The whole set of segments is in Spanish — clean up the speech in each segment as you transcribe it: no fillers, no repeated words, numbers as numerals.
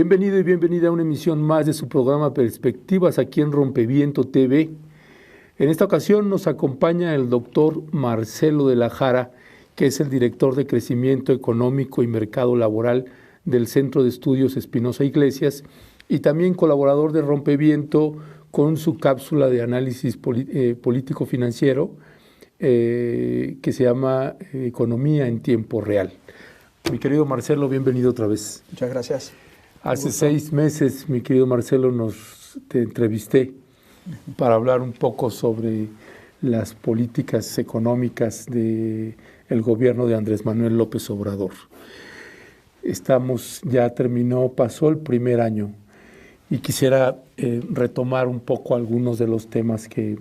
Bienvenido y bienvenida a una emisión más de su programa Perspectivas aquí en Rompeviento TV. En esta ocasión nos acompaña el doctor Marcelo de la Jara, que es el director de Crecimiento Económico y Mercado Laboral del Centro de Estudios Espinosa Iglesias y también colaborador de Rompeviento con su cápsula de análisis político-financiero que se llama Economía en Tiempo Real. Mi querido Marcelo, bienvenido otra vez. Muchas gracias. Hace 6 meses, mi querido Marcelo, te entrevisté para hablar un poco sobre las políticas económicas del gobierno de Andrés Manuel López Obrador. Pasó el primer año y quisiera retomar un poco algunos de los temas que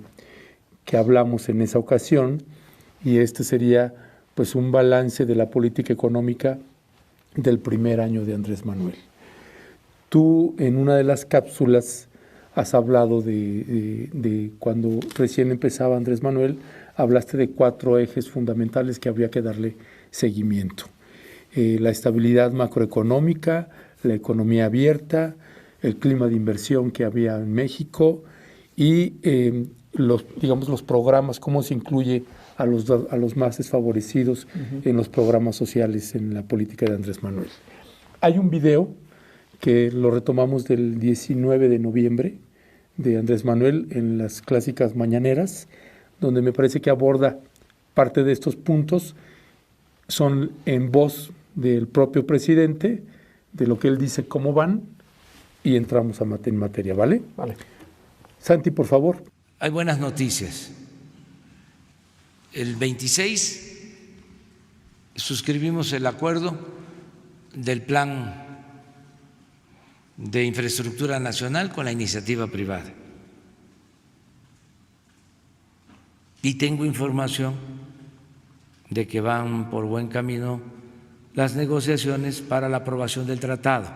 hablamos en esa ocasión, y este sería pues un balance de la política económica del primer año de Andrés Manuel. Tú en una de las cápsulas has hablado de cuando recién empezaba Andrés Manuel, hablaste de 4 ejes fundamentales que habría que darle seguimiento. La estabilidad macroeconómica, la economía abierta, el clima de inversión que había en México y los programas, cómo se incluye a los más desfavorecidos en los programas sociales en la política de Andrés Manuel. Hay un video que lo retomamos del 19 de noviembre de Andrés Manuel en las clásicas mañaneras, donde me parece que aborda parte de estos puntos, son en voz del propio presidente, de lo que él dice cómo van, y entramos en materia, ¿vale? Vale. Santi, por favor. Hay buenas noticias. El 26 suscribimos el acuerdo del Plan de Infraestructura Nacional con la iniciativa privada. Y tengo información de que van por buen camino las negociaciones para la aprobación del tratado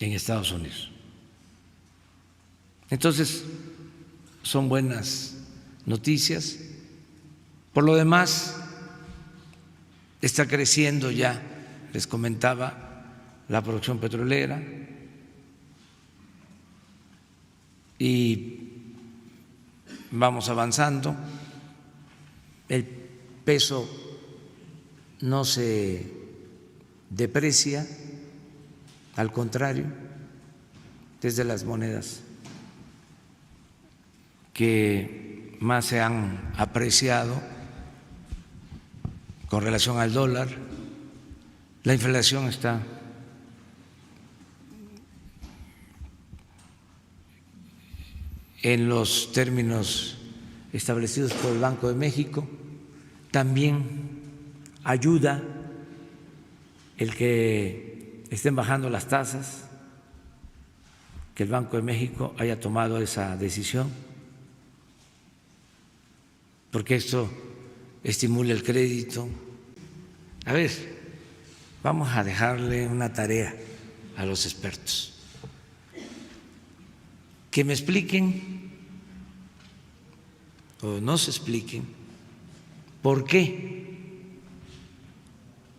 en Estados Unidos. Entonces, son buenas noticias. Por lo demás, está creciendo ya, les comentaba, la producción petrolera y vamos avanzando. El peso no se deprecia, al contrario, es de las monedas que más se han apreciado con relación al dólar. La inflación está en los términos establecidos por el Banco de México. También ayuda el que estén bajando las tasas, que el Banco de México haya tomado esa decisión, porque esto estimula el crédito. A ver, vamos a dejarle una tarea a los expertos, que me expliquen o nos expliquen por qué,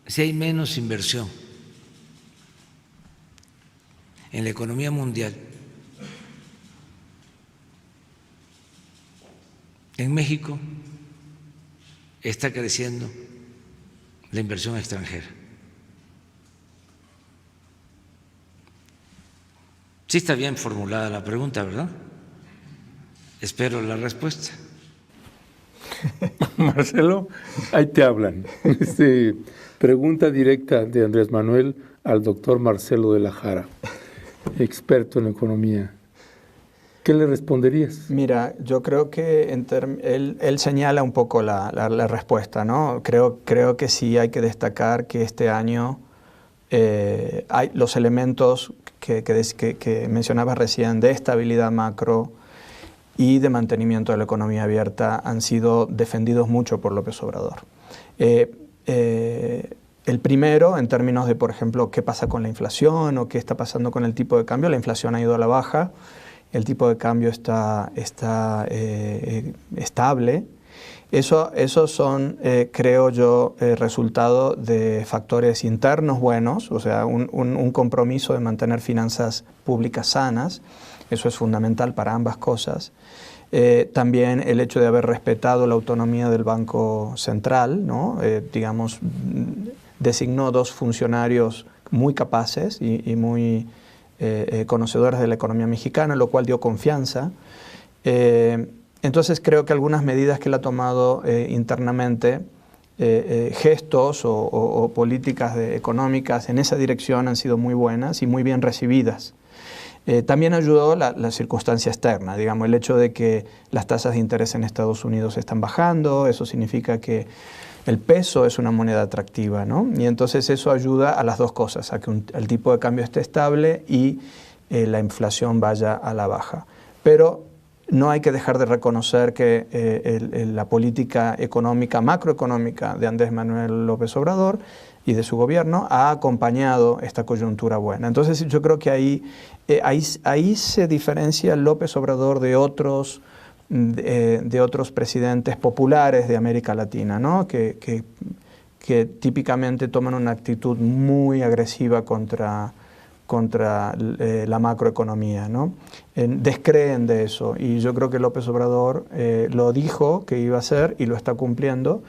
si hay menos inversión en la economía mundial, en México está creciendo la inversión extranjera. Sí está bien formulada la pregunta, ¿verdad? Espero la respuesta. Marcelo, ahí te hablan. Pregunta directa de Andrés Manuel al doctor Marcelo de la Jara, experto en economía. ¿Qué le responderías? Mira, yo creo que él señala un poco la respuesta, ¿no? Creo que sí hay que destacar que este año hay los elementos que mencionabas recién de estabilidad macro y de mantenimiento de la economía abierta han sido defendidos mucho por López Obrador. El primero, en términos de, por ejemplo, qué pasa con la inflación o qué está pasando con el tipo de cambio. La inflación ha ido a la baja, el tipo de cambio está estable Esos son, creo yo, resultado de factores internos buenos, o sea, un compromiso de mantener finanzas públicas sanas. Eso es fundamental para ambas cosas. También el hecho de haber respetado la autonomía del Banco Central, ¿no? Digamos, designó 2 funcionarios muy capaces y muy conocedores de la economía mexicana, lo cual dio confianza. Entonces creo que algunas medidas que él ha tomado internamente, gestos o políticas económicas en esa dirección han sido muy buenas y muy bien recibidas. También ayudó la circunstancia externa, digamos, el hecho de que las tasas de interés en Estados Unidos están bajando. Eso significa que el peso es una moneda atractiva, ¿no? Y entonces eso ayuda a las 2 cosas, a que el tipo de cambio esté estable y la inflación vaya a la baja. Pero no hay que dejar de reconocer que la política económica, macroeconómica de Andrés Manuel López Obrador y de su gobierno ha acompañado esta coyuntura buena. Entonces yo creo que ahí se diferencia López Obrador de otros presidentes populares de América Latina, ¿no? que típicamente toman una actitud muy agresiva contra la macroeconomía, ¿no? Descreen de eso, y yo creo que López Obrador lo dijo que iba a hacer y lo está cumpliendo,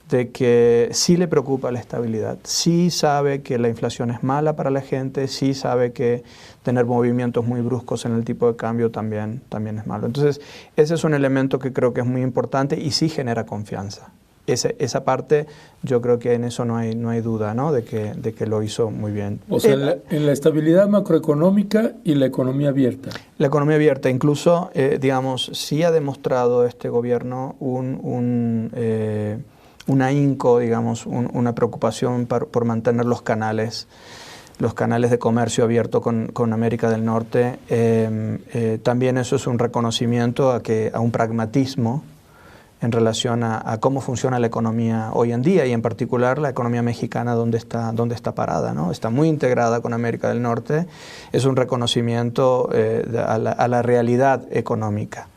de que sí le preocupa la estabilidad, sí sabe que la inflación es mala para la gente, sí sabe que tener movimientos muy bruscos en el tipo de cambio también es malo. Entonces, ese es un elemento que creo que es muy importante y sí genera confianza. Esa parte, yo creo que en eso no hay duda, ¿no? de que lo hizo muy bien. O sea, en la estabilidad macroeconómica y la economía abierta. La economía abierta, incluso, digamos, sí ha demostrado este gobierno un ahínco, digamos, una preocupación por mantener los canales de comercio abierto con América del Norte. También eso es un reconocimiento a un pragmatismo en relación a cómo funciona la economía hoy en día, y en particular la economía mexicana, dónde está parada, ¿no? Está muy integrada con América del Norte. Es un reconocimiento a la realidad económica.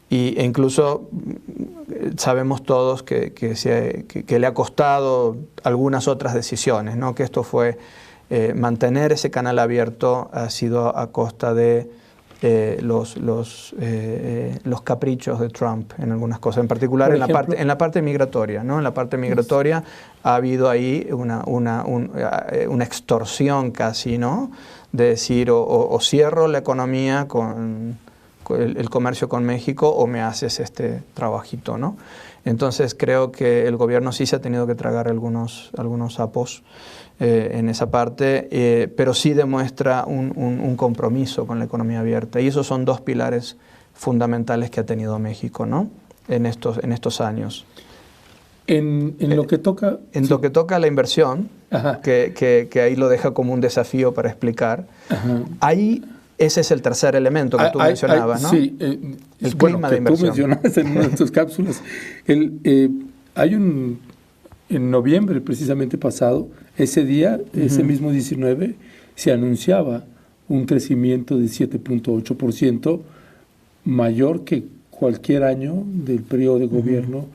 E incluso sabemos todos que le ha costado algunas otras decisiones, ¿no? Que esto fue mantener ese canal abierto ha sido a costa de los caprichos de Trump en algunas cosas, en particular en la parte migratoria, ¿no? En la parte migratoria ha habido ahí una extorsión casi, ¿no? De decir o cierro la economía con el comercio con México o me haces este trabajito, ¿no? Entonces creo que el gobierno sí se ha tenido que tragar algunos sapos en esa parte, pero sí demuestra un compromiso con la economía abierta, y esos son 2 pilares fundamentales que ha tenido México, ¿no? en estos años. En lo que toca... En lo que toca a la inversión, que ahí lo deja como un desafío para explicar, ahí ese es el tercer elemento que tú mencionabas, ¿no? Sí, el clima de inversión. Tú mencionaste en una de tus cápsulas. En noviembre precisamente pasado, ese día, ese mismo 19, se anunciaba un crecimiento de 7.8%, mayor que cualquier año del periodo de gobierno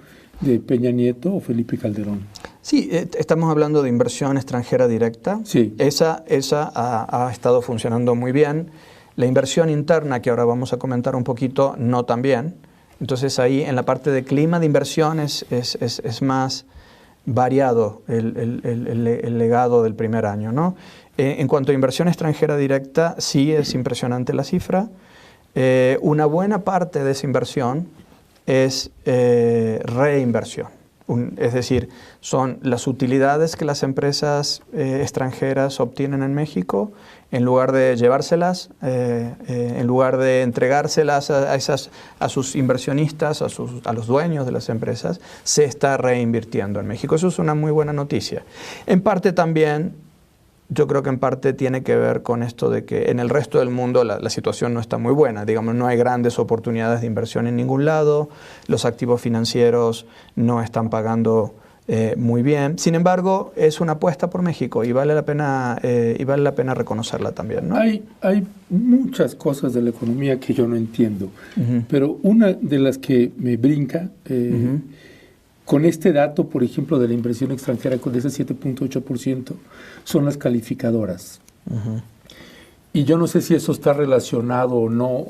de Peña Nieto o Felipe Calderón. Sí, estamos hablando de inversión extranjera directa. Sí. Esa ha estado funcionando muy bien. La inversión interna, que ahora vamos a comentar un poquito, no tan bien. Entonces ahí en la parte de clima de inversión es más variado el legado del primer año, ¿no? En cuanto a inversión extranjera directa, sí es impresionante la cifra. Una buena parte de esa inversión es reinversión. Es decir, son las utilidades que las empresas extranjeras obtienen en México, en lugar de llevárselas, en lugar de entregárselas a sus inversionistas, a los dueños de las empresas, se está reinvirtiendo en México. Eso es una muy buena noticia. En parte también, yo creo que en parte tiene que ver con esto de que en el resto del mundo la situación no está muy buena. Digamos, no hay grandes oportunidades de inversión en ningún lado, los activos financieros no están pagando muy bien. Sin embargo, es una apuesta por México y vale la pena reconocerla también, ¿no? Hay muchas cosas de la economía que yo no entiendo, pero una de las que me brinca con este dato, por ejemplo, de la inversión extranjera, con ese 7.8%, son las calificadoras. Uh-huh. Y yo no sé si eso está relacionado o no,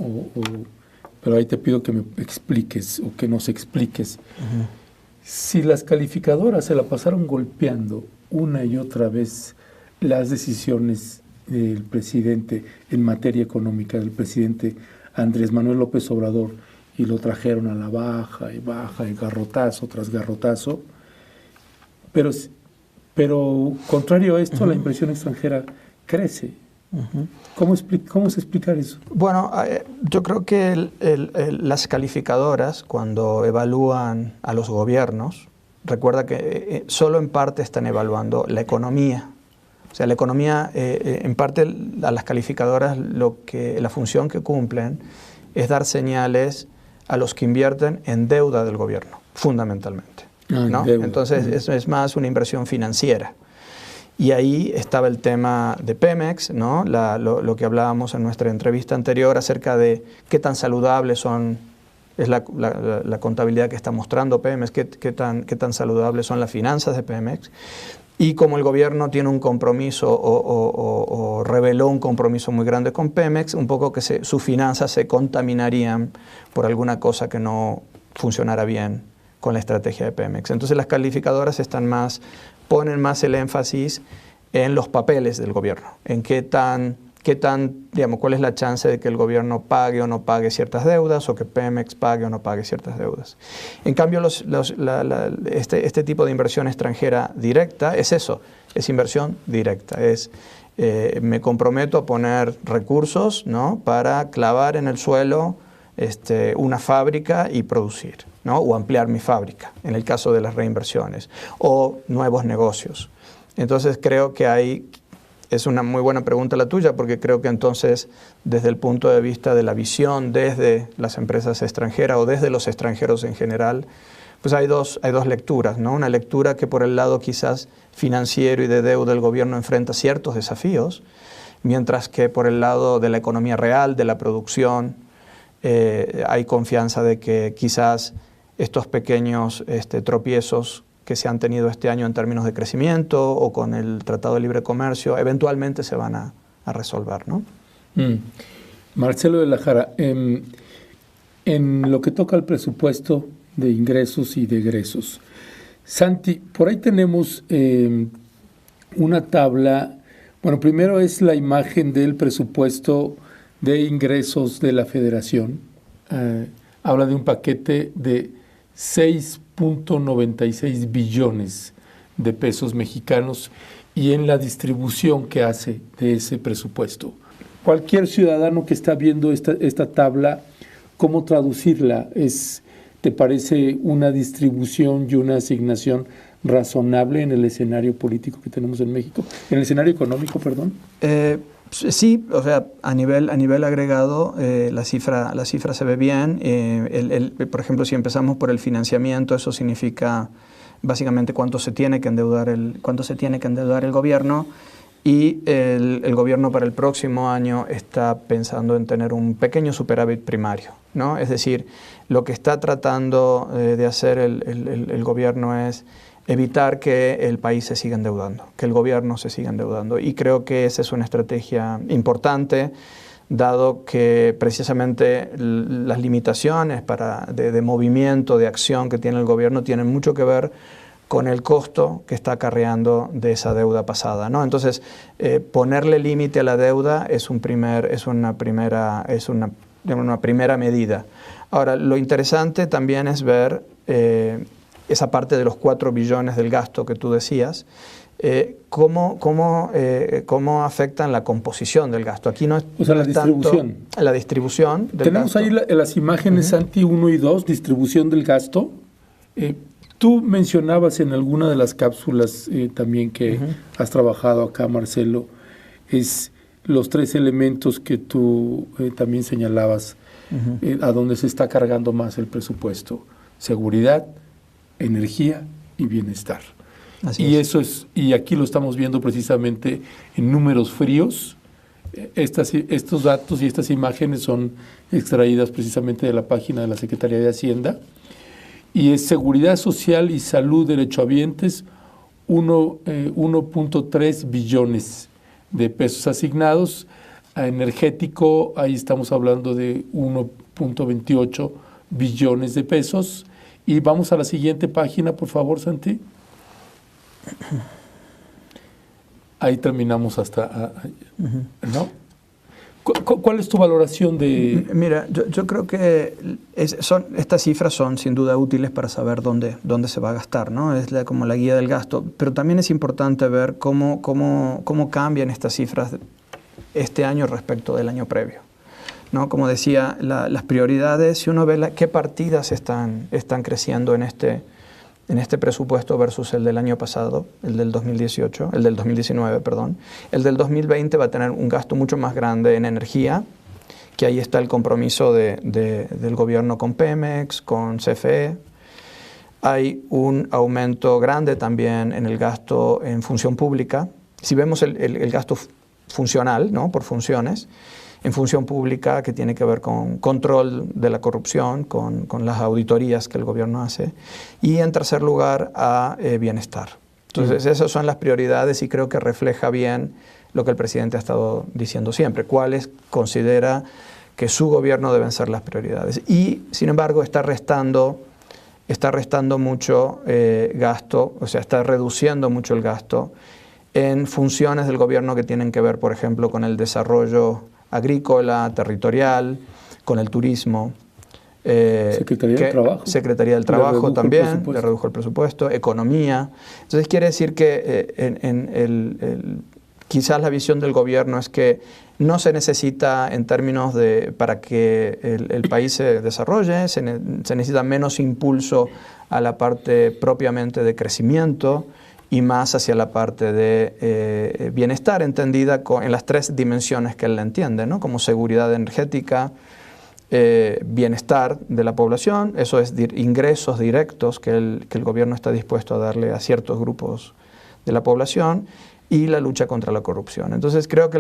pero ahí te pido que me expliques o que nos expliques. Uh-huh. Si las calificadoras se la pasaron golpeando una y otra vez las decisiones del presidente en materia económica, del presidente Andrés Manuel López Obrador, y lo trajeron a la baja, y garrotazo tras garrotazo, pero contrario a esto, uh-huh, la inversión extranjera crece. Uh-huh. ¿Cómo se explica eso? Bueno, yo creo que las calificadoras, cuando evalúan a los gobiernos, recuerda que solo en parte están evaluando la economía. O sea, la economía, en parte, a las calificadoras, la función que cumplen es dar señales a los que invierten en deuda del gobierno, fundamentalmente, ¿no? Entonces, eso es más una inversión financiera. Y ahí estaba el tema de Pemex, ¿no? Lo que hablábamos en nuestra entrevista anterior acerca de qué tan saludables es la contabilidad que está mostrando Pemex, qué tan saludables son las finanzas de Pemex. Y como el gobierno tiene un compromiso o reveló un compromiso muy grande con Pemex, un poco que sus finanzas se contaminarían por alguna cosa que no funcionara bien con la estrategia de Pemex. Entonces las calificadoras ponen más el énfasis en los papeles del gobierno, en cuál es la chance de que el gobierno pague o no pague ciertas deudas o que Pemex pague o no pague ciertas deudas. En cambio, este tipo de inversión extranjera directa es eso, es inversión directa, me comprometo a poner recursos, ¿no?, para clavar en el suelo una fábrica y producir, ¿no?, o ampliar mi fábrica, en el caso de las reinversiones, o nuevos negocios. Entonces creo que es una muy buena pregunta la tuya, porque creo que entonces, desde el punto de vista de la visión desde las empresas extranjeras o desde los extranjeros en general, pues hay dos lecturas, ¿no? Una lectura que por el lado quizás financiero y de deuda del gobierno enfrenta ciertos desafíos, mientras que por el lado de la economía real, de la producción, hay confianza de que quizás estos pequeños tropiezos que se han tenido este año en términos de crecimiento o con el Tratado de Libre Comercio, eventualmente se van a resolver, ¿no? Marcelo de la Jara, en lo que toca al presupuesto de ingresos y de egresos, Santi, por ahí tenemos una tabla. Bueno, primero es la imagen del presupuesto de ingresos de la Federación. Habla de un paquete de 6.96 billones de pesos mexicanos y en la distribución que hace de ese presupuesto. Cualquier ciudadano que está viendo esta tabla, ¿cómo traducirla? ¿Te parece una distribución y una asignación razonable en el escenario político que tenemos en México? ¿En el escenario económico, perdón? Sí, o sea, a nivel agregado la cifra se ve bien. Por ejemplo, si empezamos por el financiamiento, eso significa básicamente cuánto se tiene que endeudar el gobierno, y el gobierno para el próximo año está pensando en tener un pequeño superávit primario, ¿no? Es decir, lo que está tratando de hacer el gobierno es evitar que el país se siga endeudando, que el gobierno se siga endeudando. Y creo que esa es una estrategia importante, dado que precisamente las limitaciones de movimiento, de acción que tiene el gobierno tienen mucho que ver con el costo que está acarreando de esa deuda pasada, ¿no? Entonces, ponerle límite a la deuda es una primera medida. Ahora, lo interesante también es ver esa parte de los 4 billones del gasto que tú decías, cómo afectan la composición del gasto. Aquí no es, o sea, la distribución. La distribución del Tenemos gasto. Ahí las imágenes, Santi, 1 y 2, distribución del gasto. Tú mencionabas en alguna de las cápsulas también que has trabajado acá, Marcelo, es los 3 elementos que tú también señalabas, a donde se está cargando más el presupuesto: seguridad, energía y bienestar. Así es. Y aquí lo estamos viendo precisamente en números fríos. Estos datos y estas imágenes son extraídas precisamente de la página de la Secretaría de Hacienda. y es Seguridad Social y Salud derechohabientes, 1.3 billones de pesos asignados. A energético, ahí estamos hablando de 1.28 billones de pesos. Y vamos a la siguiente página, por favor, Santi. Ahí terminamos hasta... ¿no? ¿Cuál es tu valoración de...? Mira, yo creo que estas cifras son sin duda útiles para saber dónde se va a gastar, ¿no? Es como la guía del gasto, pero también es importante ver cómo cambian estas cifras este año respecto del año previo, ¿no? Como decía, las prioridades, si uno ve qué partidas están creciendo en este presupuesto versus el del año pasado, el del 2019, perdón. El del 2020 va a tener un gasto mucho más grande en energía, que ahí está el compromiso del gobierno con Pemex, con CFE. Hay un aumento grande también en el gasto en función pública. Si vemos el gasto funcional, ¿no? Por funciones, en función pública, que tiene que ver con control de la corrupción, con las auditorías que el gobierno hace, y en tercer lugar a bienestar. Entonces esas son las prioridades y creo que refleja bien lo que el presidente ha estado diciendo siempre, cuáles considera que su gobierno deben ser las prioridades. Y sin embargo está restando mucho gasto, o sea, está reduciendo mucho el gasto en funciones del gobierno que tienen que ver, por ejemplo, con el desarrollo agrícola, territorial, con el turismo. Secretaría del Trabajo también, le redujo el presupuesto, economía. Entonces quiere decir que quizás la visión del gobierno es que no se necesita en términos para que el país se desarrolle, se necesita menos impulso a la parte propiamente de crecimiento y más hacia la parte de bienestar, entendida en las tres dimensiones que él la entiende, ¿no? Como seguridad energética, bienestar de la población, eso es ingresos directos que el gobierno está dispuesto a darle a ciertos grupos de la población, y la lucha contra la corrupción. Entonces creo que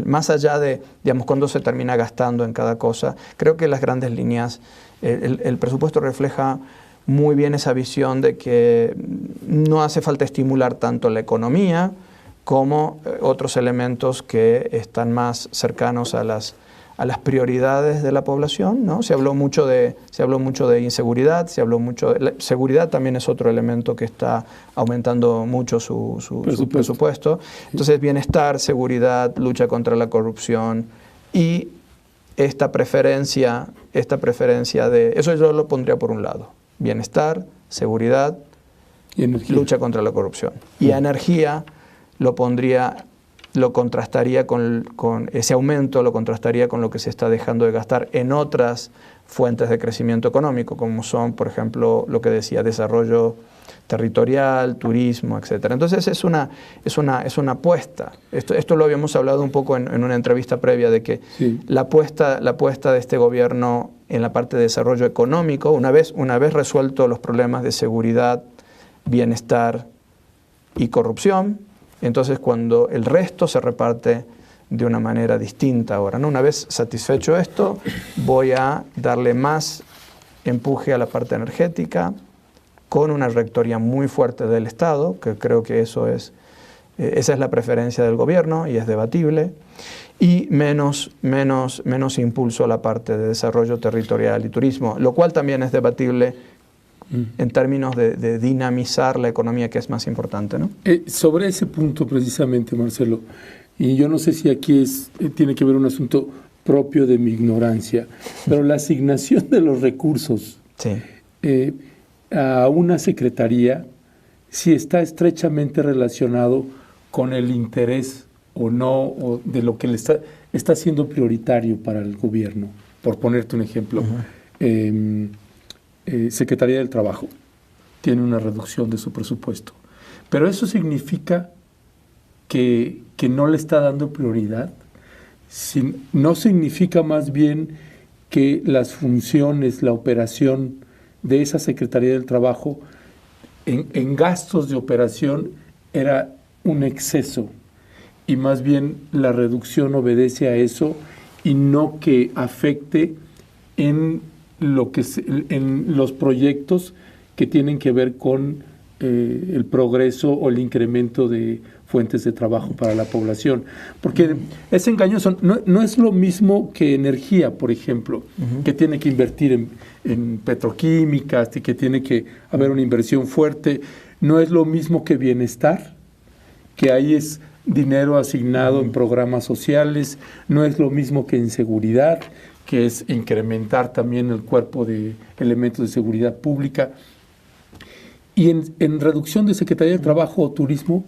más allá de, digamos, cuándo se termina gastando en cada cosa, creo que las grandes líneas, el presupuesto refleja muy bien esa visión de que no hace falta estimular tanto la economía como otros elementos que están más cercanos a las prioridades de la población, ¿no? Se habló mucho de inseguridad, seguridad también es otro elemento que está aumentando mucho su presupuesto. Entonces, bienestar, seguridad, lucha contra la corrupción y esta preferencia de... Eso yo lo pondría por un lado. Bienestar, seguridad, y lucha contra la corrupción. Y a energía lo contrastaría con ese aumento, lo contrastaría con lo que se está dejando de gastar en otras fuentes de crecimiento económico, como son, por ejemplo, lo que decía, desarrollo territorial, turismo, etc. Entonces es una apuesta. Esto lo habíamos hablado un poco en una entrevista previa, de que sí, la apuesta de este gobierno en la parte de desarrollo económico, una vez resuelto los problemas de seguridad, bienestar y corrupción, entonces cuando el resto se reparte de una manera distinta ahora, ¿no? Una vez satisfecho esto, voy a darle más empuje a la parte energética, con una rectoría muy fuerte del Estado, que creo que esa es la preferencia del gobierno y es debatible, y menos impulso a la parte de desarrollo territorial y turismo, lo cual también es debatible en términos de dinamizar la economía, que es más importante, ¿no? Sobre ese punto precisamente, Marcelo, y yo no sé si aquí tiene que ver un asunto propio de mi ignorancia, pero la asignación de los recursos sí, a una secretaría, si está estrechamente relacionado con el interés o no, o de lo que le está siendo prioritario para el gobierno. Por ponerte un ejemplo, Secretaría del Trabajo tiene una reducción de su presupuesto, pero eso significa que no le está dando prioridad. No significa más bien que las funciones, la operación de esa Secretaría del Trabajo en gastos de operación era un exceso, y más bien la reducción obedece a eso y no que afecte en en los proyectos que tienen que ver con el progreso o el incremento de fuentes de trabajo para la población. Porque es engañoso. No es lo mismo que energía, por ejemplo, que tiene que invertir en petroquímicas y que tiene que haber una inversión fuerte. No es lo mismo que bienestar, que ahí es dinero asignado en programas sociales. No es lo mismo que en seguridad, que es incrementar también el cuerpo de elementos de seguridad pública. Y en reducción de Secretaría de Trabajo o Turismo,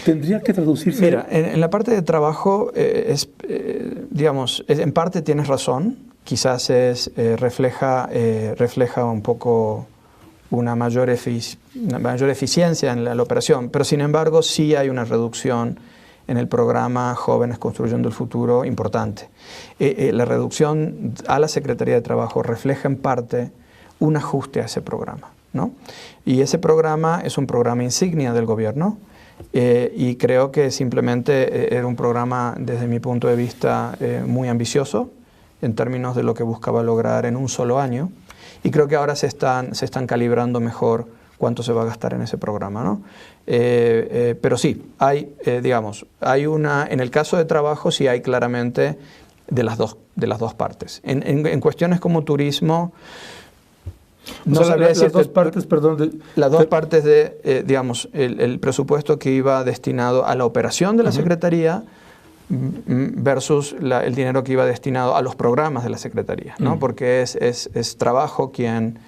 tendría que traducirse... Mira, en la parte de trabajo, digamos, en parte tienes razón, quizás refleja un poco una mayor eficiencia en la operación, pero sin embargo sí hay una reducción en el programa Jóvenes Construyendo el Futuro importante. La reducción a la Secretaría de Trabajo refleja en parte un ajuste a ese programa, ¿no? Y ese programa es un programa insignia del gobierno y creo que simplemente era un programa, desde mi punto de vista, muy ambicioso en términos de lo que buscaba lograr en un solo año, y creo que ahora se están calibrando mejor cuánto se va a gastar en ese programa, ¿no? Pero sí, en el caso de trabajo sí hay claramente de las dos partes. En cuestiones como turismo, no sabría decirte, las dos partes, las dos partes de, digamos, el presupuesto que iba destinado a la operación de la Secretaría versus el dinero que iba destinado a los programas de la Secretaría, ¿no? Porque es trabajo quien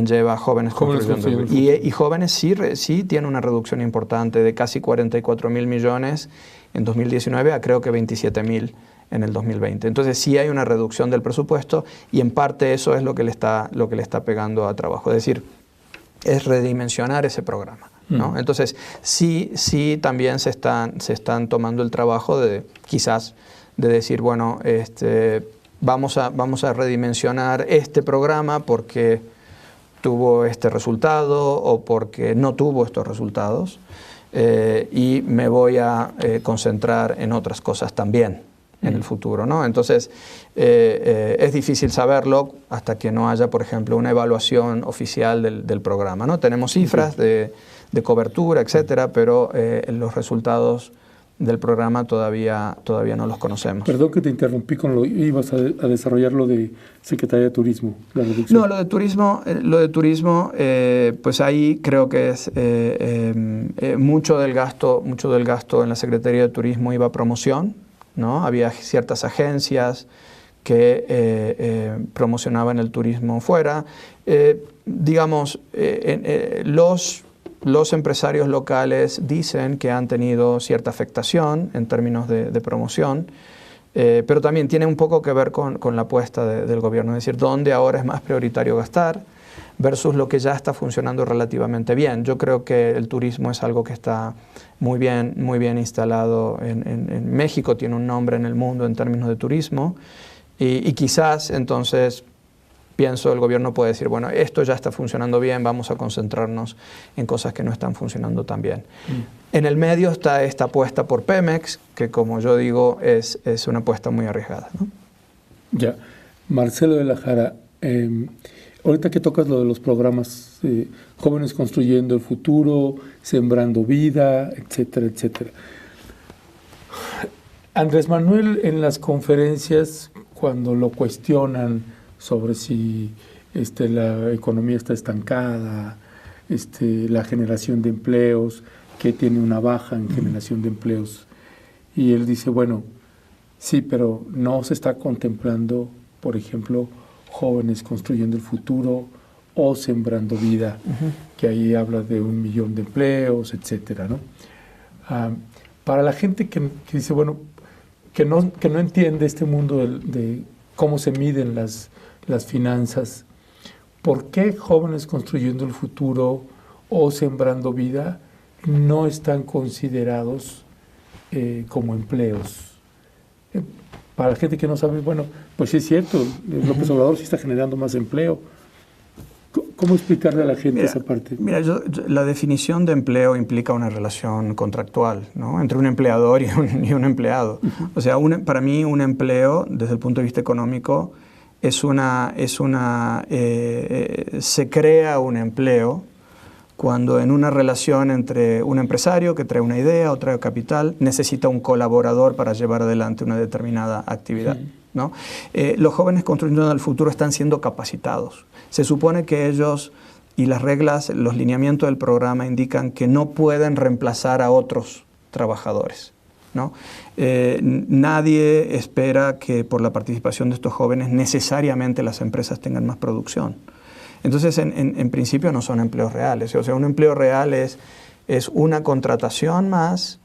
lleva a Jóvenes Construyendo. Y Jóvenes sí tiene una reducción importante de casi 44.000 millones en 2019 a creo que 27.000 en el 2020. Entonces sí hay una reducción del presupuesto y en parte eso es lo que le está pegando a trabajo. Es decir, es redimensionar ese programa, ¿no? Entonces sí también se están tomando el trabajo de quizás de decir, bueno, vamos a redimensionar este programa porque tuvo este resultado o porque no tuvo estos resultados y me voy a concentrar en otras cosas también en el futuro, ¿no? Entonces es difícil saberlo hasta que no haya, por ejemplo, una evaluación oficial del programa, ¿no? Tenemos cifras de cobertura, etcétera, pero los resultados del programa todavía no los conocemos. Perdón que te interrumpí ibas a desarrollar lo de Secretaría de Turismo, la reducción. No, lo de turismo, pues ahí creo que es mucho del gasto en la Secretaría de Turismo iba a promoción, ¿no? Había ciertas agencias que promocionaban el turismo fuera. Digamos, los empresarios locales dicen que han tenido cierta afectación en términos de promoción, pero también tiene un poco que ver con la apuesta del gobierno, es decir, dónde ahora es más prioritario gastar versus lo que ya está funcionando relativamente bien. Yo creo que el turismo es algo que está muy bien instalado en México, tiene un nombre en el mundo en términos de turismo y quizás entonces pienso el gobierno puede decir, bueno, esto ya está funcionando bien, vamos a concentrarnos en cosas que no están funcionando tan bien. En el medio está esta apuesta por Pemex, que como yo digo, es una apuesta muy arriesgada, ¿no? Ya. Marcelo de la Jara, ahorita que tocas lo de los programas Jóvenes Construyendo el Futuro, Sembrando Vida, etcétera, etcétera. Andrés Manuel en las conferencias, cuando lo cuestionan sobre si la economía está estancada, la generación de empleos, que tiene una baja en generación de empleos. Y él dice, bueno, sí, pero no se está contemplando, por ejemplo, Jóvenes Construyendo el Futuro o Sembrando Vida, que ahí habla de 1 millón de empleos, etcétera, ¿no? Para la gente que dice, bueno, que no entiende este mundo de cómo se miden las finanzas, ¿por qué Jóvenes Construyendo el Futuro o Sembrando Vida no están considerados como empleos? Para la gente que no sabe, bueno, pues sí es cierto, López Obrador sí está generando más empleo. ¿Cómo explicarle a la gente esa parte? Mira, la definición de empleo implica una relación contractual, ¿no? Entre un empleador y un empleado. O sea, para mí un empleo, desde el punto de vista económico, se crea un empleo cuando en una relación entre un empresario que trae una idea o trae capital, necesita un colaborador para llevar adelante una determinada actividad, ¿no? Los jóvenes construyendo el futuro están siendo capacitados. Se supone que ellos, y las reglas, los lineamientos del programa indican que no pueden reemplazar a otros trabajadores, ¿no? Nadie espera que por la participación de estos jóvenes necesariamente las empresas tengan más producción. Entonces, en principio no son empleos reales. O sea, un empleo real es una contratación más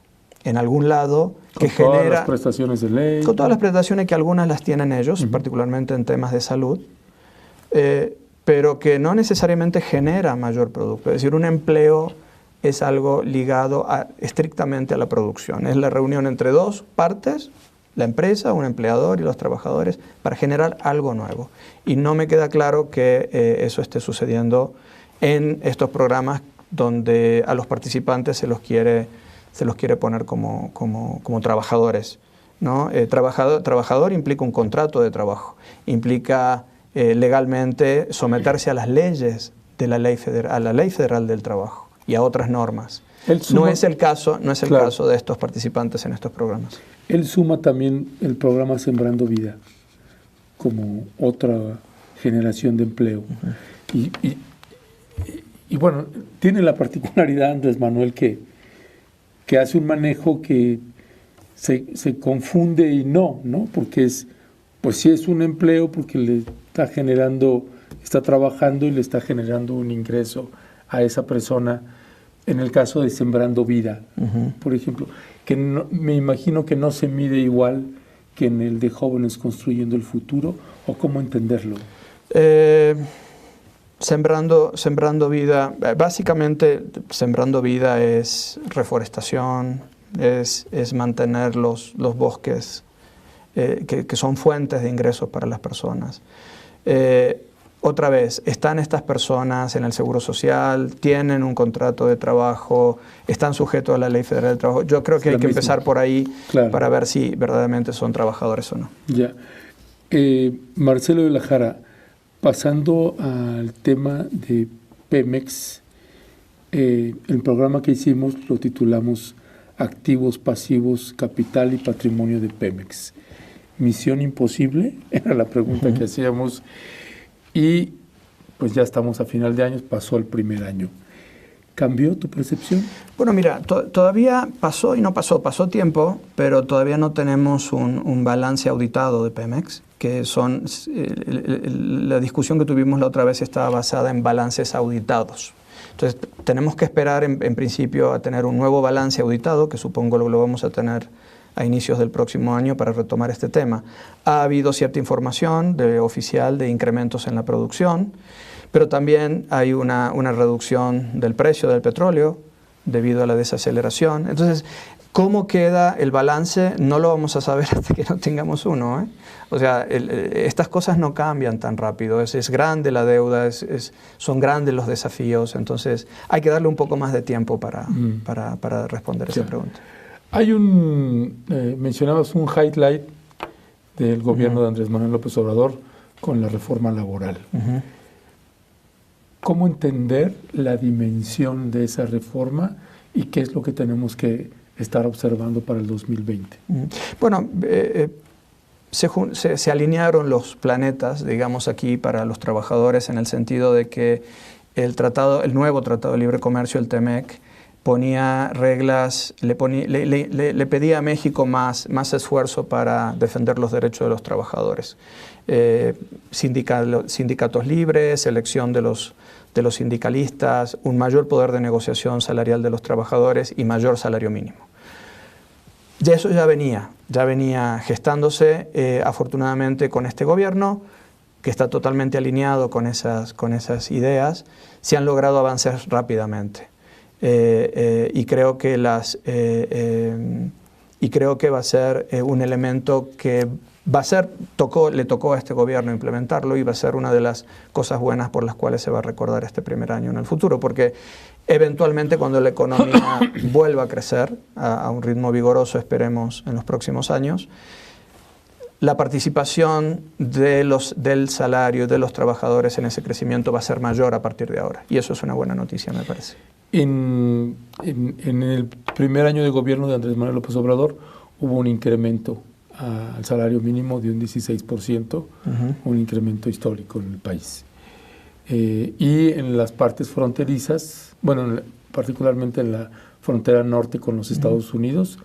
en algún lado que genera... Con todas las prestaciones de ley. Con todas las prestaciones que algunas las tienen ellos, particularmente en temas de salud, pero que no necesariamente genera mayor producto. Es decir, un empleo es algo ligado estrictamente a la producción. Es la reunión entre dos partes, la empresa, un empleador y los trabajadores, para generar algo nuevo. Y no me queda claro que eso esté sucediendo en estos programas donde a los participantes se los quiere poner como trabajadores, ¿no? Trabajador implica un contrato de trabajo, implica legalmente someterse a las leyes de la ley a la Ley Federal del Trabajo y a otras normas. No es el caso de estos participantes en estos programas. Él suma también el programa Sembrando Vida como otra generación de empleo. Y bueno, tiene la particularidad, Andrés Manuel, que hace un manejo que se confunde y no, porque pues sí es un empleo porque le está trabajando y le está generando un ingreso a esa persona. En el caso de Sembrando Vida, por ejemplo, que me imagino que no se mide igual que en el de Jóvenes Construyendo el Futuro, ¿o cómo entenderlo? Sembrando Vida, básicamente Sembrando Vida es reforestación, es mantener los bosques que son fuentes de ingresos para las personas. Otra vez, están estas personas en el Seguro Social, tienen un contrato de trabajo, están sujetos a la Ley Federal del Trabajo. Yo creo que hay que empezar por ahí para ver si verdaderamente son trabajadores o no. Ya. Marcelo de la Jara, pasando al tema de Pemex, el programa que hicimos lo titulamos Activos, Pasivos, Capital y Patrimonio de Pemex. ¿Misión imposible? Era la pregunta que hacíamos. Y pues ya estamos a final de año, pasó el primer año. ¿Cambió tu percepción? Bueno, mira, todavía pasó y no pasó tiempo, pero todavía no tenemos un balance auditado de Pemex, que la discusión que tuvimos la otra vez estaba basada en balances auditados. Entonces, tenemos que esperar en principio a tener un nuevo balance auditado, que supongo lo vamos a tener a inicios del próximo año para retomar este tema. Ha habido cierta información oficial de incrementos en la producción, pero también hay una reducción del precio del petróleo debido a la desaceleración. Entonces, ¿cómo queda el balance? No lo vamos a saber hasta que no tengamos uno, ¿eh? O sea, estas cosas no cambian tan rápido. Es grande la deuda, son grandes los desafíos. Entonces, hay que darle un poco más de tiempo para responder esa pregunta. Hay mencionabas un highlight del gobierno de Andrés Manuel López Obrador con la reforma laboral. ¿Cómo entender la dimensión de esa reforma y qué es lo que tenemos que estar observando para el 2020? Bueno, se alinearon los planetas, digamos aquí, para los trabajadores en el sentido de que el nuevo Tratado de Libre Comercio, el TEMEC, ponía reglas, le pedía a México más esfuerzo para defender los derechos de los trabajadores. Sindicatos libres, elección de los sindicalistas, un mayor poder de negociación salarial de los trabajadores y mayor salario mínimo. Ya eso ya venía gestándose, afortunadamente con este gobierno, que está totalmente alineado con esas ideas, se han logrado avances rápidamente. Y creo que va a ser un elemento que le tocó a este gobierno implementarlo y va a ser una de las cosas buenas por las cuales se va a recordar este primer año en el futuro, porque eventualmente cuando la economía vuelva a crecer a un ritmo vigoroso, esperemos en los próximos años, la participación del salario de los trabajadores en ese crecimiento va a ser mayor a partir de ahora. Y eso es una buena noticia, me parece. En el primer año de gobierno de Andrés Manuel López Obrador hubo un incremento al salario mínimo de un 16%, un incremento histórico en el país. Y en las partes fronterizas, bueno, particularmente en la frontera norte con los Estados Unidos,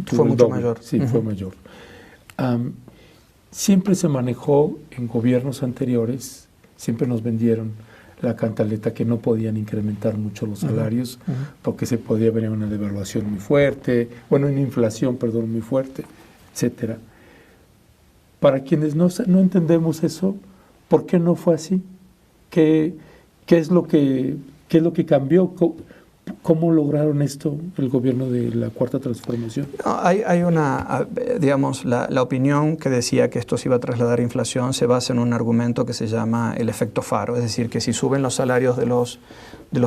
fue mucho mayor. Sí, fue mayor. Siempre se manejó en gobiernos anteriores, siempre nos vendieron la cantaleta que no podían incrementar mucho los salarios porque se podía venir una devaluación muy fuerte, una inflación, perdón, muy fuerte, etcétera. Para quienes no entendemos eso, ¿por qué no fue así? ¿Qué es lo que cambió? ¿Cómo lograron esto el gobierno de la Cuarta Transformación? No, hay una, digamos, la opinión que decía que esto se iba a trasladar a inflación se basa en un argumento que se llama el efecto Faro, es decir, que si suben los salarios de los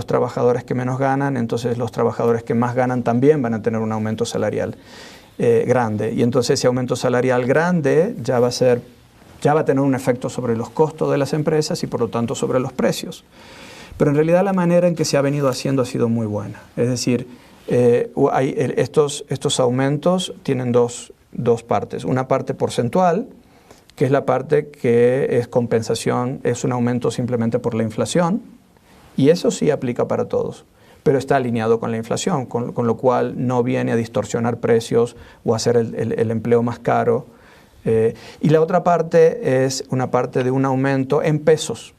trabajadores que menos ganan, entonces los trabajadores que más ganan también van a tener un aumento salarial grande. Y entonces ese aumento salarial grande ya va a tener un efecto sobre los costos de las empresas y por lo tanto sobre los precios. Pero en realidad la manera en que se ha venido haciendo ha sido muy buena. Es decir, estos aumentos tienen dos partes. Una parte porcentual, que es la parte que es compensación, es un aumento simplemente por la inflación, y eso sí aplica para todos, pero está alineado con la inflación, con lo cual no viene a distorsionar precios o a hacer el empleo más caro. Y la otra parte es una parte de un aumento en pesos,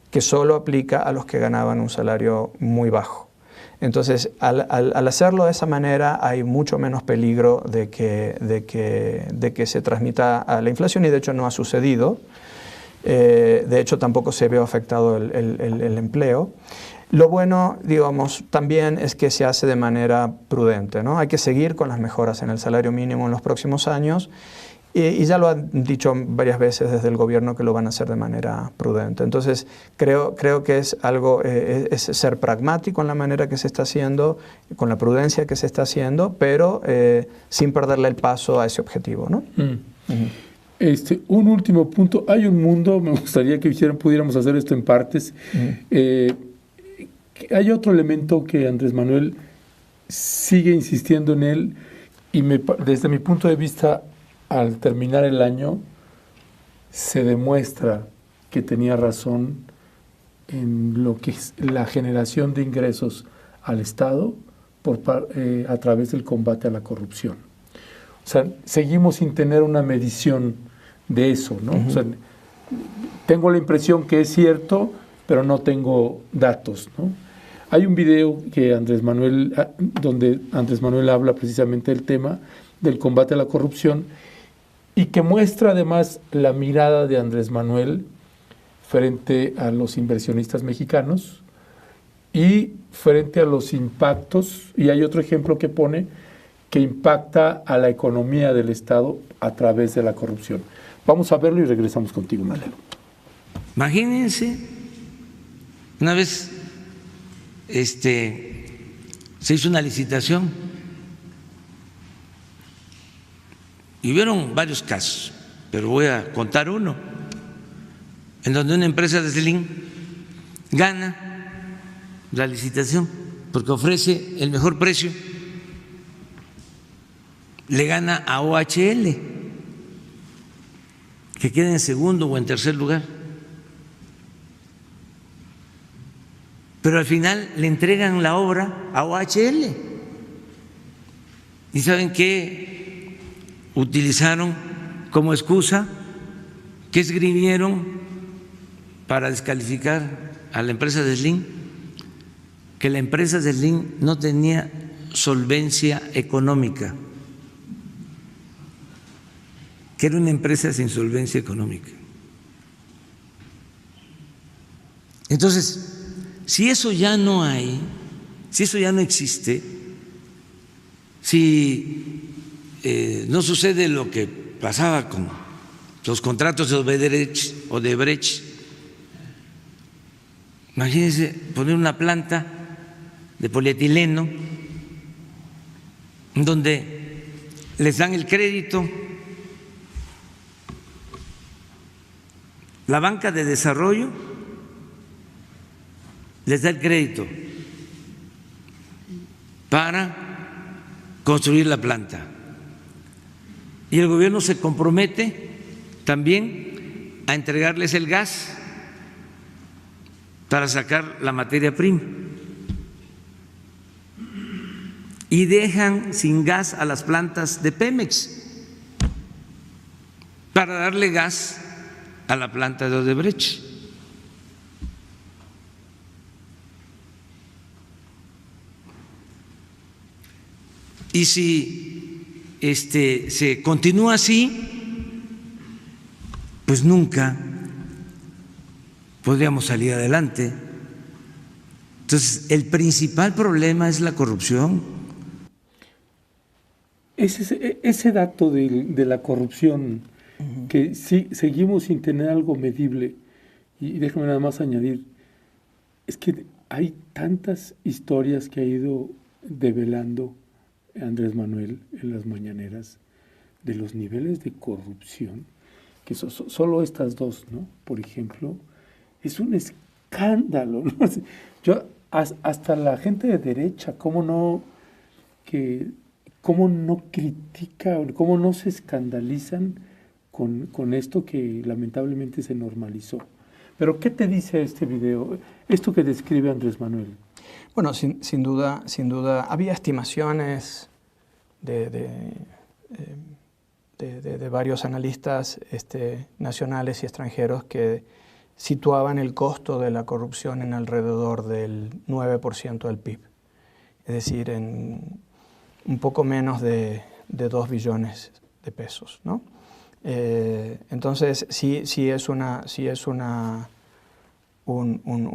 que solo aplica a los que ganaban un salario muy bajo. Entonces, al hacerlo de esa manera, hay mucho menos peligro de que se transmita a la inflación, y de hecho no ha sucedido. De hecho, tampoco se ve afectado el empleo. Lo bueno, digamos, también es que se hace de manera prudente, ¿no? Hay que seguir con las mejoras en el salario mínimo en los próximos años. Y ya lo han dicho varias veces desde el gobierno que lo van a hacer de manera prudente. Entonces, creo que es algo, es ser pragmático en la manera que se está haciendo, con la prudencia que se está haciendo, pero sin perderle el paso a ese objetivo, ¿no? Un último punto. Hay un mundo, me gustaría que pudiéramos hacer esto en partes. Hay otro elemento que Andrés Manuel sigue insistiendo en él, y desde mi punto de vista, al terminar el año, se demuestra que tenía razón en lo que es la generación de ingresos al Estado a través del combate a la corrupción. O sea, seguimos sin tener una medición de eso, ¿no? O sea, tengo la impresión que es cierto, pero no tengo datos, ¿no? Hay un video donde Andrés Manuel habla precisamente del tema del combate a la corrupción, y que muestra además la mirada de Andrés Manuel frente a los inversionistas mexicanos y frente a los impactos, y hay otro ejemplo que pone, que impacta a la economía del Estado a través de la corrupción. Vamos a verlo y regresamos contigo, Malero. Imagínense, una vez se hizo una licitación y hubieron varios casos, pero voy a contar uno, en donde una empresa de Slim gana la licitación porque ofrece el mejor precio, le gana a OHL, que queda en segundo o en tercer lugar, pero al final le entregan la obra a OHL. ¿Y saben qué utilizaron como excusa? ¿Qué esgrimieron para descalificar a la empresa de Slim? Que la empresa de Slim no tenía solvencia económica, que era una empresa sin solvencia económica. Entonces, si eso ya no hay, si eso ya no existe, si no sucede lo que pasaba con los contratos de Odebrecht, imagínense poner una planta de polietileno donde les dan el crédito la banca de desarrollo les da el crédito para construir la planta. Y el gobierno se compromete también a entregarles el gas para sacar la materia prima. Y dejan sin gas a las plantas de Pemex para darle gas a la planta de Odebrecht. Y si se continúa así, pues nunca podríamos salir adelante. Entonces, el principal problema es la corrupción. Ese dato de la corrupción, que sí, seguimos sin tener algo medible, y déjame nada más añadir, es que hay tantas historias que ha ido develando Andrés Manuel en las mañaneras de los niveles de corrupción, que solo estas dos, ¿no? Por ejemplo, es un escándalo, ¿no? Yo, hasta la gente de derecha, cómo no critica, cómo no se escandalizan con esto que lamentablemente se normalizó. Pero ¿qué te dice este video, esto que describe Andrés Manuel? Bueno, sin duda, había estimaciones de varios analistas nacionales y extranjeros que situaban el costo de la corrupción en alrededor del 9% del PIB, es decir, en un poco menos de 2 billones de pesos, ¿no? Entonces, sí es un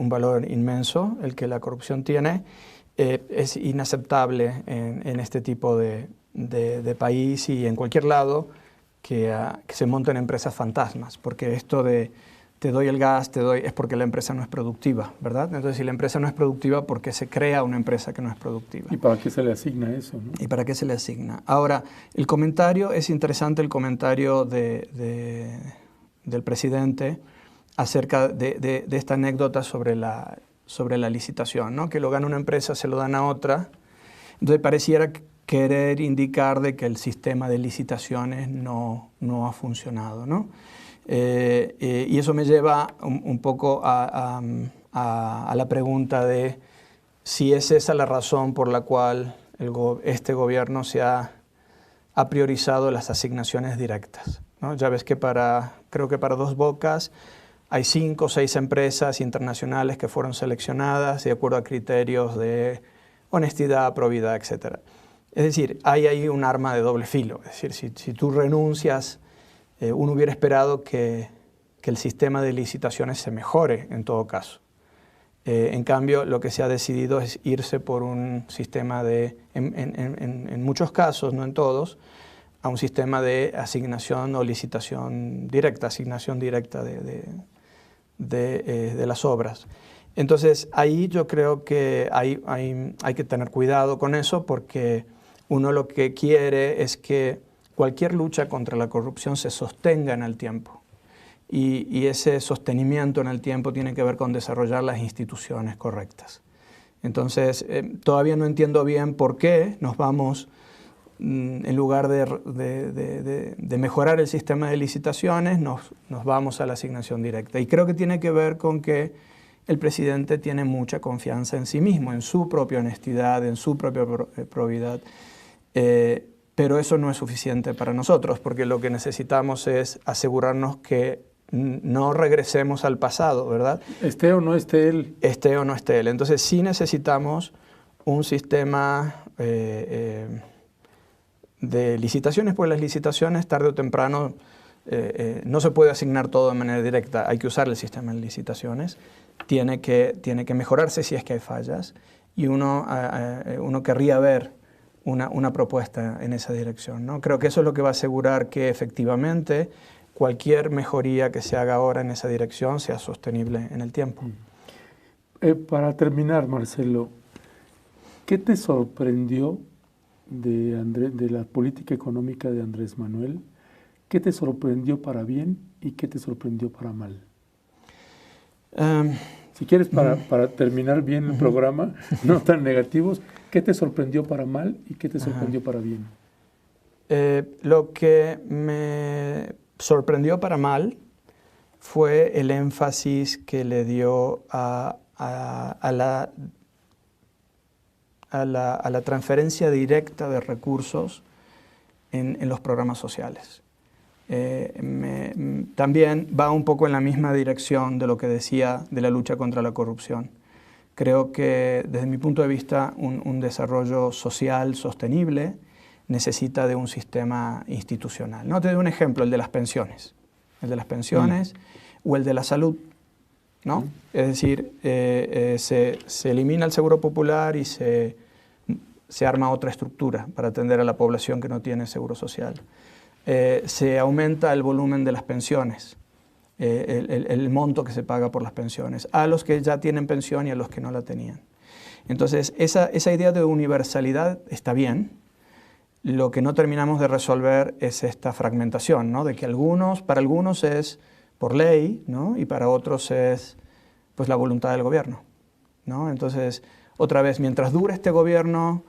valor inmenso el que la corrupción tiene. Es inaceptable en este tipo de país y en cualquier lado que se monten empresas fantasmas, porque esto de te doy el gas, es porque la empresa no es productiva, ¿verdad? Entonces, si la empresa no es productiva, ¿por qué se crea una empresa que no es productiva? ¿Y para qué se le asigna eso, no? ¿Y para qué se le asigna? Ahora, el comentario, es interesante el comentario del presidente acerca de esta anécdota sobre la licitación, ¿no? Que lo gana una empresa, se lo dan a otra. Entonces, pareciera querer indicar de que el sistema de licitaciones no ha funcionado, ¿no? Y eso me lleva un poco a la pregunta de si es esa la razón por la cual este gobierno se ha priorizado las asignaciones directas, ¿no? Ya ves que creo que para Dos Bocas hay 5 o 6 empresas internacionales que fueron seleccionadas de acuerdo a criterios de honestidad, probidad, etc. Es decir, hay ahí un arma de doble filo. Es decir, si tú renuncias, uno hubiera esperado que el sistema de licitaciones se mejore en todo caso. En cambio, lo que se ha decidido es irse por un sistema en muchos casos, no en todos, a un sistema de asignación o licitación directa, asignación directa de las obras. Entonces, ahí yo creo que hay que tener cuidado con eso, porque uno lo que quiere es que cualquier lucha contra la corrupción se sostenga en el tiempo. Y ese sostenimiento en el tiempo tiene que ver con desarrollar las instituciones correctas. Entonces, todavía no entiendo bien por qué nos vamos, en lugar de mejorar el sistema de licitaciones, nos vamos a la asignación directa. Y creo que tiene que ver con que el presidente tiene mucha confianza en sí mismo, en su propia honestidad, en su propia probidad. Pero eso no es suficiente para nosotros, porque lo que necesitamos es asegurarnos que no regresemos al pasado, ¿verdad? Esté o no esté él. Esté o no esté él. Entonces sí necesitamos un sistema de licitaciones, porque las licitaciones tarde o temprano no se puede asignar todo de manera directa, hay que usar el sistema de licitaciones, tiene que mejorarse si es que hay fallas, y uno querría ver una propuesta en esa dirección, ¿no? Creo que eso es lo que va a asegurar que efectivamente cualquier mejoría que se haga ahora en esa dirección sea sostenible en el tiempo. Para terminar, Marcelo, ¿qué te sorprendió de la política económica de Andrés Manuel? ¿Qué te sorprendió para bien y qué te sorprendió para mal? Si quieres, para terminar bien el programa, no tan negativos, ¿qué te sorprendió para mal y qué te sorprendió para bien? Lo que me sorprendió para mal fue el énfasis que le dio a la transferencia directa de recursos en los programas sociales. También va un poco en la misma dirección de lo que decía de la lucha contra la corrupción. Creo que desde mi punto de vista un desarrollo social sostenible necesita de un sistema institucional. No te doy un ejemplo, el de las pensiones. El de las pensiones o el de la salud, ¿no? Es decir, se elimina el seguro popular y se arma otra estructura para atender a la población que no tiene seguro social. Se aumenta el volumen de las pensiones, el monto que se paga por las pensiones, a los que ya tienen pensión y a los que no la tenían. Entonces, esa idea de universalidad está bien. Lo que no terminamos de resolver es esta fragmentación, ¿no? De que para algunos es por ley, ¿no? Y para otros es pues, la voluntad del gobierno, ¿no? Entonces, otra vez, mientras dure este gobierno,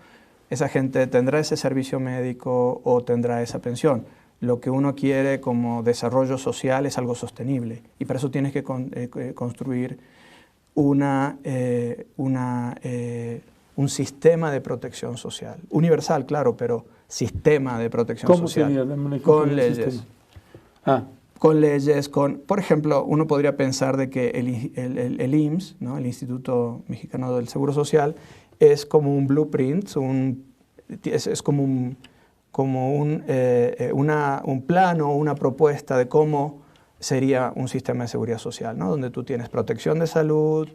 esa gente tendrá ese servicio médico o tendrá esa pensión. Lo que uno quiere como desarrollo social es algo sostenible y para eso tienes que construir un sistema de protección social. Universal, claro, pero sistema de protección social. ¿Cómo sería? Con leyes. Con leyes, por ejemplo, uno podría pensar de que el IMSS, ¿no? El Instituto Mexicano del Seguro Social, es como un blueprint, es como un plano, una propuesta de cómo sería un sistema de seguridad social, ¿no? Donde tú tienes protección de salud,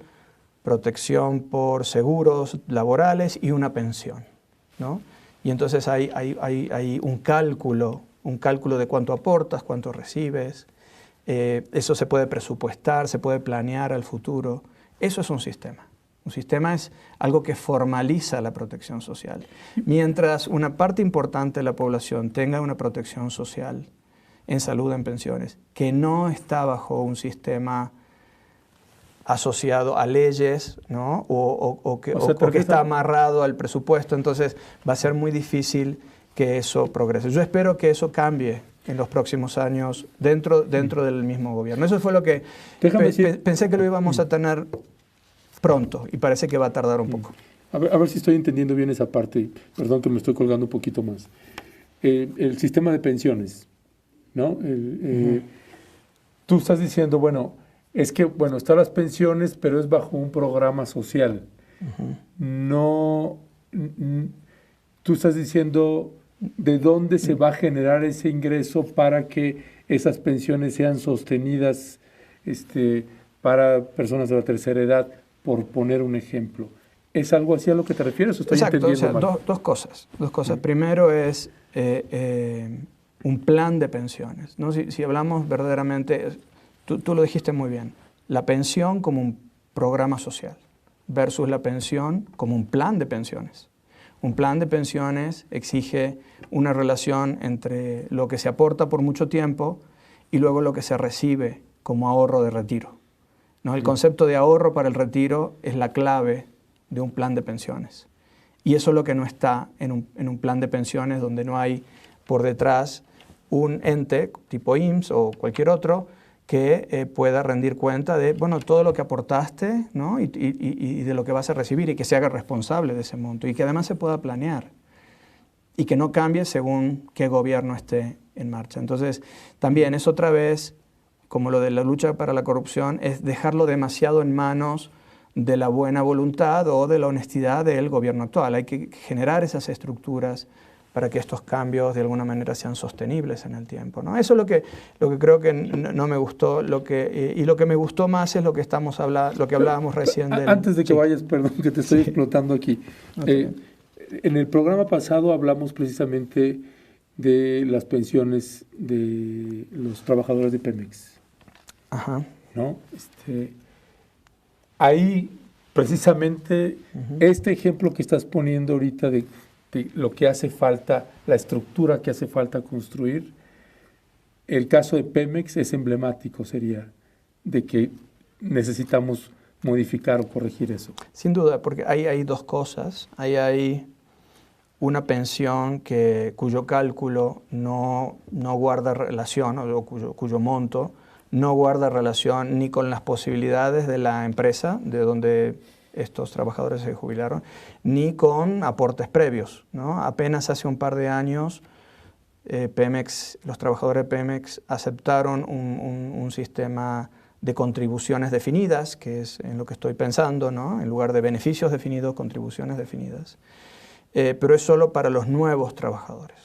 protección por seguros laborales y una pensión, ¿no? Y entonces hay un cálculo de cuánto aportas, cuánto recibes. Eso se puede presupuestar, se puede planear al futuro. Eso es un sistema. Un sistema es algo que formaliza la protección social. Mientras una parte importante de la población tenga una protección social en salud, en pensiones, que no está bajo un sistema asociado a leyes, ¿no? o que está amarrado al presupuesto, entonces va a ser muy difícil que eso progrese. Yo espero que eso cambie en los próximos años dentro del mismo gobierno. Eso fue lo que pensé que lo íbamos a tener pronto y parece que va a tardar un poco. A ver si estoy entendiendo bien esa parte. Perdón que me estoy colgando un poquito más. El sistema de pensiones, ¿no? Tú estás diciendo, es que, están las pensiones, pero es bajo un programa social. No, tú estás diciendo de dónde se va a generar ese ingreso para que esas pensiones sean sostenidas para personas de la tercera edad, por poner un ejemplo. ¿Es algo así a lo que te refieres o estoy entendiendo mal? Dos cosas. Primero es un plan de pensiones, ¿no? Si hablamos verdaderamente, tú lo dijiste muy bien, la pensión como un programa social versus la pensión como un plan de pensiones. Un plan de pensiones exige una relación entre lo que se aporta por mucho tiempo y luego lo que se recibe como ahorro de retiro, ¿no? El concepto de ahorro para el retiro es la clave de un plan de pensiones. Y eso es lo que no está en un plan de pensiones donde no hay por detrás un ente tipo IMSS o cualquier otro que pueda rendir cuenta de todo lo que aportaste, ¿no? y de lo que vas a recibir y que se haga responsable de ese monto y que además se pueda planear y que no cambie según qué gobierno esté en marcha. Entonces, también es otra vez, como lo de la lucha para la corrupción, es dejarlo demasiado en manos de la buena voluntad o de la honestidad del gobierno actual. Hay que generar esas estructuras para que estos cambios de alguna manera sean sostenibles en el tiempo, ¿no? Eso es lo que creo que no me gustó, y lo que me gustó más es lo que hablábamos recién. Antes de que vayas, perdón que te estoy explotando aquí. En el programa pasado hablamos precisamente de las pensiones de los trabajadores de Pemex. Ajá. ¿No? Ahí precisamente este ejemplo que estás poniendo ahorita de lo que hace falta, la estructura que hace falta construir, el caso de Pemex es emblemático, sería de que necesitamos modificar o corregir eso. Sin duda, porque ahí hay dos cosas. Ahí hay una pensión cuyo cálculo no guarda relación, o cuyo monto no guarda relación ni con las posibilidades de la empresa de donde estos trabajadores se jubilaron, ni con aportes previos, ¿no? Apenas hace un par de años Pemex, los trabajadores de Pemex aceptaron un sistema de contribuciones definidas, que es en lo que estoy pensando, ¿no? En lugar de beneficios definidos, contribuciones definidas. Pero es solo para los nuevos trabajadores,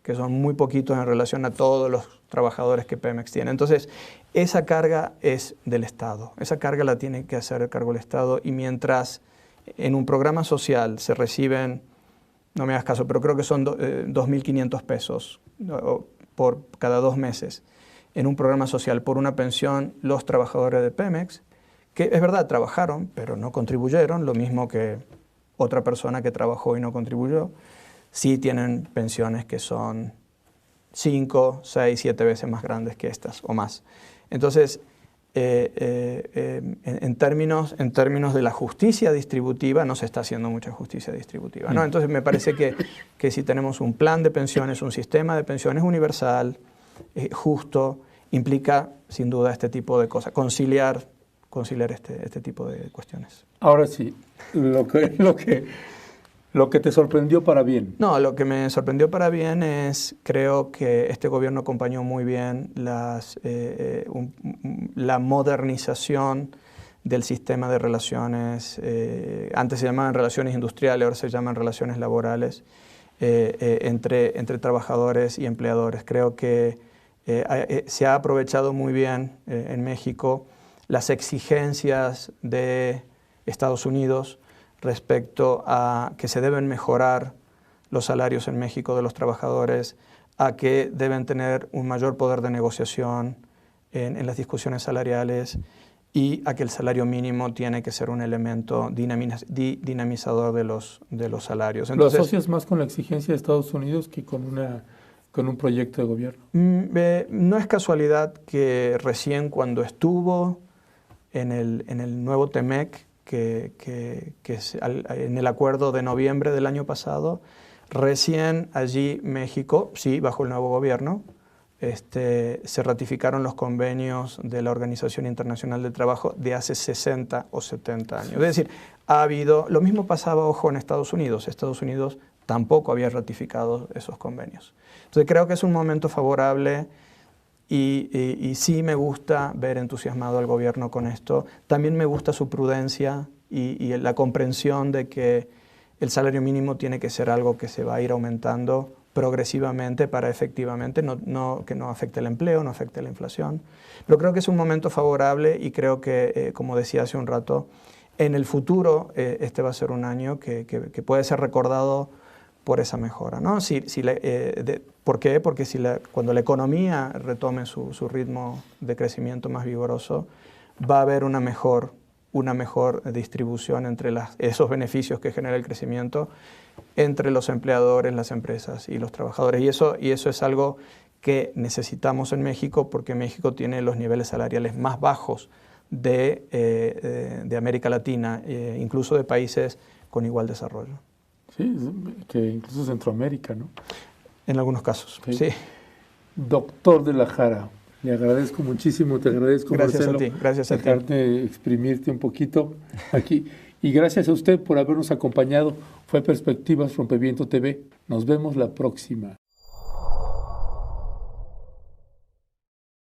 que son muy poquitos en relación a todos los trabajadores que Pemex tiene. Entonces, esa carga es del Estado, esa carga la tiene que hacer el cargo del Estado, y mientras en un programa social se reciben, no me hagas caso, pero creo que son 2.500 pesos por cada 2 meses, en un programa social por una pensión, los trabajadores de Pemex, que es verdad, trabajaron, pero no contribuyeron, lo mismo que otra persona que trabajó y no contribuyó, sí tienen pensiones que son 5, 6, 7 veces más grandes que estas o más. Entonces, en términos de la justicia distributiva, no se está haciendo mucha justicia distributiva, ¿no? Entonces, me parece que si tenemos un plan de pensiones, un sistema de pensiones universal, justo, implica sin duda este tipo de cosas, conciliar este tipo de cuestiones. Ahora sí, lo que te sorprendió para bien. No, lo que me sorprendió para bien es, creo que este gobierno acompañó muy bien la modernización del sistema de relaciones, antes se llamaban relaciones industriales, ahora se llaman relaciones laborales, entre trabajadores y empleadores. Creo que se ha aprovechado muy bien en México las exigencias de Estados Unidos respecto a que se deben mejorar los salarios en México de los trabajadores, a que deben tener un mayor poder de negociación en las discusiones salariales, y a que el salario mínimo tiene que ser un elemento dinamizador de los salarios. Entonces, ¿lo asocias más con la exigencia de Estados Unidos que con un proyecto de gobierno? No es casualidad que recién cuando estuvo en el nuevo TEMEC, que es en el acuerdo de noviembre del año pasado, recién allí México, sí, bajo el nuevo gobierno, se ratificaron los convenios de la Organización Internacional del Trabajo de hace 60 o 70 años. Es decir, ha habido, lo mismo pasaba, ojo, en Estados Unidos. Estados Unidos tampoco había ratificado esos convenios. Entonces creo que es un momento favorable. Y sí me gusta ver entusiasmado al gobierno con esto. También me gusta su prudencia y la comprensión de que el salario mínimo tiene que ser algo que se va a ir aumentando progresivamente para efectivamente que no afecte el empleo, no afecte la inflación. Pero creo que es un momento favorable, y creo que, como decía hace un rato, en el futuro este va a ser un año que puede ser recordado por esa mejora, ¿no? ¿Por qué? Porque cuando la economía retome su ritmo de crecimiento más vigoroso, va a haber una mejor distribución entre esos beneficios que genera el crecimiento entre los empleadores, las empresas y los trabajadores. Y eso es algo que necesitamos en México, porque México tiene los niveles salariales más bajos de América Latina, incluso de países con igual desarrollo. Sí, que incluso Centroamérica, ¿no? En algunos casos, sí. Doctor de la Jara, le agradezco muchísimo, te agradezco, Marcelo, gracias a ti. Dejarte exprimirte un poquito aquí. Y gracias a usted por habernos acompañado. Fue Perspectivas Rompeviento TV. Nos vemos la próxima.